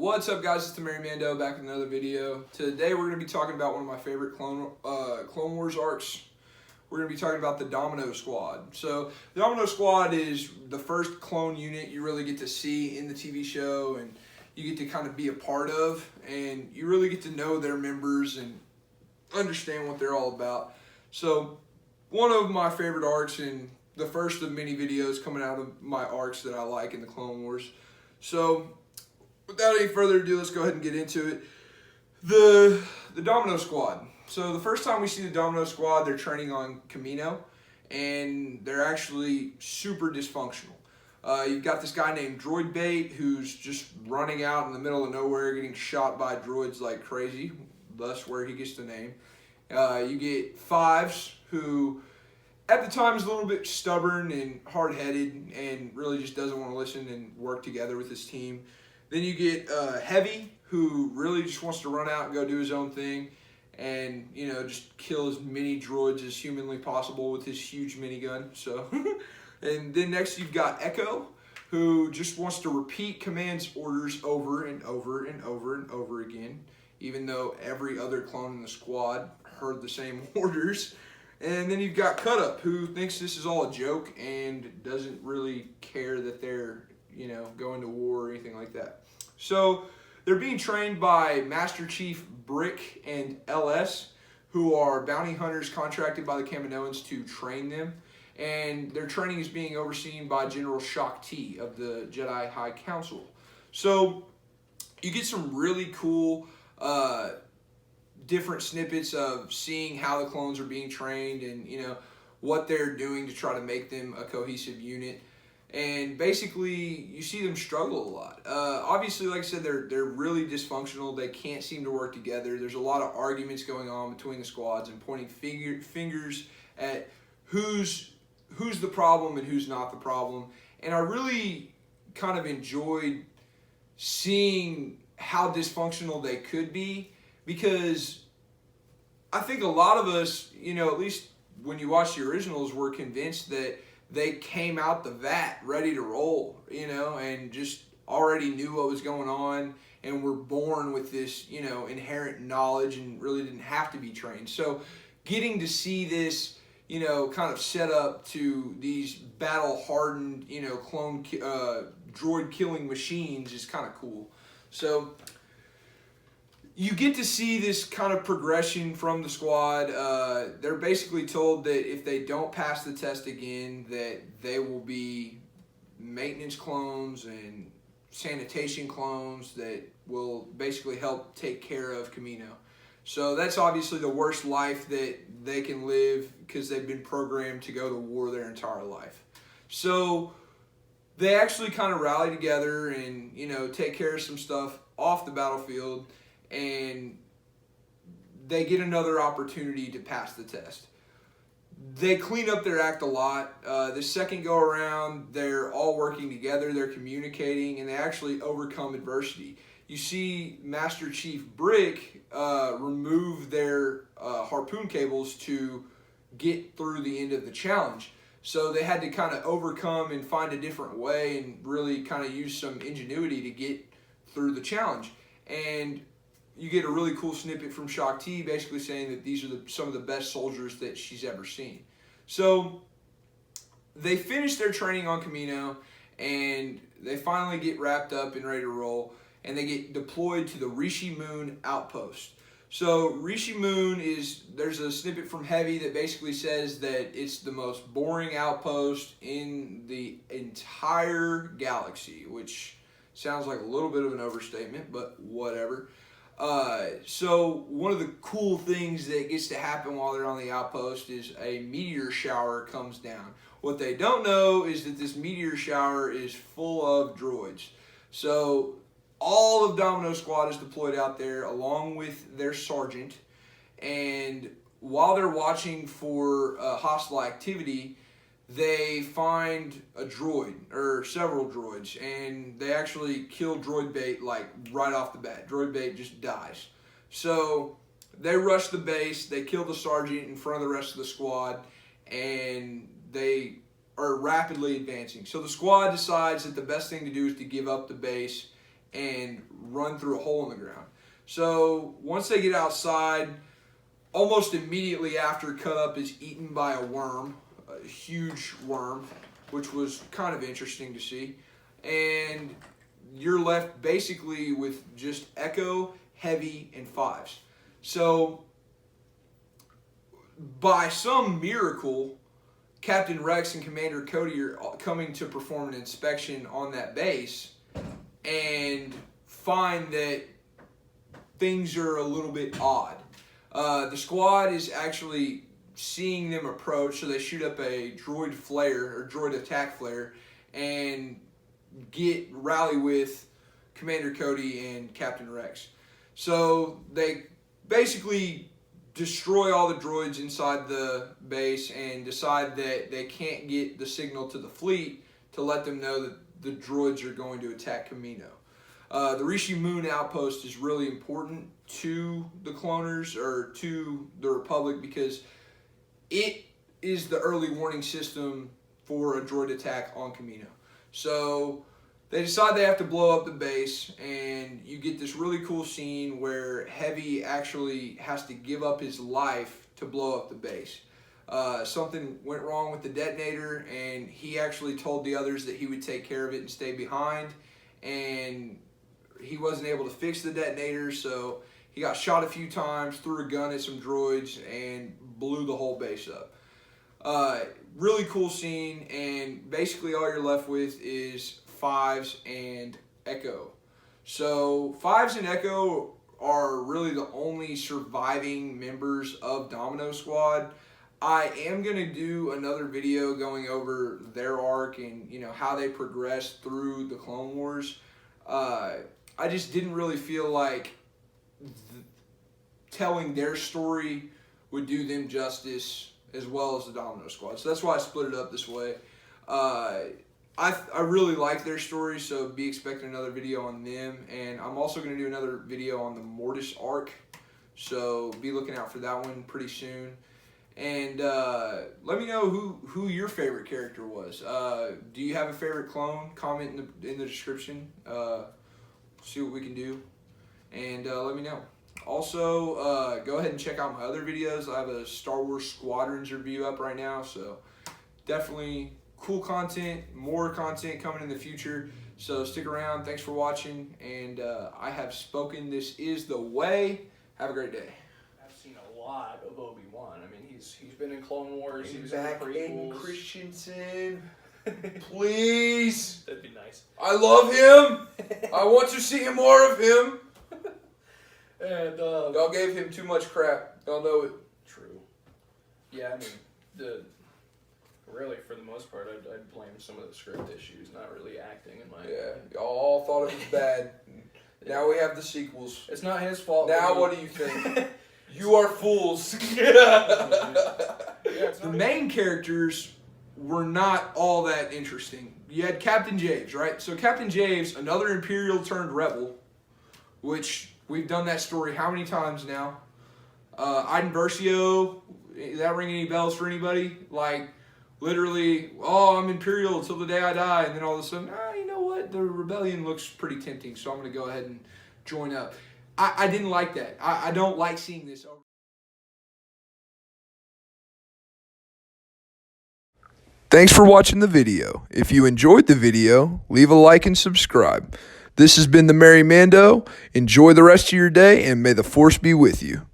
What's up, guys? It's the Merry Mando back with another video. Today we're going to be talking about one of my favorite Clone Wars arcs. We're going to be talking about the Domino Squad. So the Domino Squad is the first clone unit you really get to see in the TV show, and you get to kind of be a part of, and you really get to know their members and understand what they're all about. So one of my favorite arcs, and the first of many videos coming out of my arcs that I like in the Clone Wars. So without any further ado, let's go ahead and get into it. The Domino Squad. So the first time we see the Domino Squad, they're training on Camino, and they're actually super dysfunctional. You've got this guy named Droid Bait who's just running out in the middle of nowhere, getting shot by droids like crazy. Thus where he gets the name. You get Fives, who at the time is a little bit stubborn and hard-headed and really just doesn't want to listen and work together with his team. Then you get Heavy, who really just wants to run out and go do his own thing and, you know, just kill as many droids as humanly possible with his huge minigun. So, and then next you've got Echo, who just wants to repeat commands orders over and over and over and over again, even though every other clone in the squad heard the same orders. And then you've got Cut Up, who thinks this is all a joke and doesn't really care that they're, you know, going to war or anything like that. So they're being trained by Master Chief Brick and LS, who are bounty hunters contracted by the Kaminoans to train them. And their training is being overseen by General Shaak Ti of the Jedi High Council. So you get some really cool different snippets of seeing how the clones are being trained and, you know, what they're doing to try to make them a cohesive unit. And basically, you see them struggle a lot. Obviously, like I said, they're really dysfunctional. They can't seem to work together. There's a lot of arguments going on between the squads and pointing fingers at who's the problem and who's not the problem. And I really kind of enjoyed seeing how dysfunctional they could be, because I think a lot of us, you know, at least when you watch the originals, were convinced that they came out the vat ready to roll, you know, and just already knew what was going on and were born with this, you know, inherent knowledge and really didn't have to be trained. So getting to see this, you know, kind of set up to these battle-hardened, you know, clone droid-killing machines is kind of cool. So you get to see this kind of progression from the squad. They're basically told that if they don't pass the test again, that they will be maintenance clones and sanitation clones that will basically help take care of Camino. So that's obviously the worst life that they can live, because they've been programmed to go to war their entire life. So they actually kind of rally together and, you know, take care of some stuff off the battlefield, and they get another opportunity to pass the test. They clean up their act a lot. The second go around, they're all working together, they're communicating, and they actually overcome adversity. You see Master Chief Brick remove their harpoon cables to get through the end of the challenge. So they had to kind of overcome and find a different way and really kind of use some ingenuity to get through the challenge. And you get a really cool snippet from Shaak Ti basically saying that these are some of the best soldiers that she's ever seen. So they finish their training on Camino, and they finally get wrapped up and ready to roll, and they get deployed to the Rishi Moon outpost. So Rishi Moon there's a snippet from Heavy that basically says that it's the most boring outpost in the entire galaxy, which sounds like a little bit of an overstatement, but whatever. So one of the cool things that gets to happen while they're on the outpost is a meteor shower comes down. What they don't know is that this meteor shower is full of droids. So all of Domino Squad is deployed out there along with their sergeant, and while they're watching for hostile activity, they find a droid, or several droids, and they actually kill Droid Bait like right off the bat. Droid Bait just dies. So they rush the base, they kill the sergeant in front of the rest of the squad, and they are rapidly advancing. So the squad decides that the best thing to do is to give up the base and run through a hole in the ground. So once they get outside, almost immediately after, Cut Up is eaten by a worm, a huge worm, which was kind of interesting to see. And you're left basically with just Echo, Heavy, and Fives. So by some miracle, Captain Rex and Commander Cody are coming to perform an inspection on that base and find that things are a little bit odd. The squad is actually seeing them approach, so they shoot up a droid flare or droid attack flare and rally with Commander Cody and Captain Rex. So they basically destroy all the droids inside the base and decide that they can't get the signal to the fleet to let them know that the droids are going to attack Camino. The Rishi Moon outpost is really important to the cloners, or to the Republic, because it is the early warning system for a droid attack on Camino. So they decide they have to blow up the base, and you get this really cool scene where Heavy actually has to give up his life to blow up the base. Something went wrong with the detonator, and he actually told the others that he would take care of it and stay behind, and he wasn't able to fix the detonator, so he got shot a few times, threw a gun at some droids, and blew the whole base up. Really cool scene, and basically all you're left with is Fives and Echo. So Fives and Echo are really the only surviving members of Domino Squad. I am going to do another video going over their arc and, you know, how they progressed through the Clone Wars. I just didn't really feel like telling their story would do them justice as well as the Domino Squad. So that's why I split it up this way. I really like their story, so be expecting another video on them. And I'm also going to do another video on the Mortis arc, so be looking out for that one pretty soon. And let me know who your favorite character was. Do you have a favorite clone? Comment in the description. See what we can do, and let me know. Also, go ahead and check out my other videos. I have a Star Wars Squadrons review up right now, so definitely cool content, more content coming in the future. So stick around. Thanks for watching, and I have spoken. This is the way. Have a great day. I've seen a lot of Obi-Wan. I mean, he's been in Clone Wars. He's he was back in the in prequels. Christensen. Please. That'd be nice. I love him. I want to see more of him. And Y'all gave him too much crap. Y'all know it. true. Yeah, I mean, really for the most part, I'd blame some of the script issues, not really acting in my opinion. Y'all all thought it was bad. Now we have the sequels. It's not his fault. Now what do you think? You are fools. The main characters were not all that interesting. You had Captain Javes, right? So Captain Javes, another Imperial turned rebel, which we've done that story how many times now? Iden Versio, that ring any bells for anybody? Like, literally, oh, I'm Imperial until the day I die, and then all of a sudden, you know what? The rebellion looks pretty tempting, so I'm going to go ahead and join up. I didn't like that. I don't like seeing this over. Thanks for watching the video. If you enjoyed the video, leave a like and subscribe. This has been the Merry Mando. Enjoy the rest of your day, and may the Force be with you.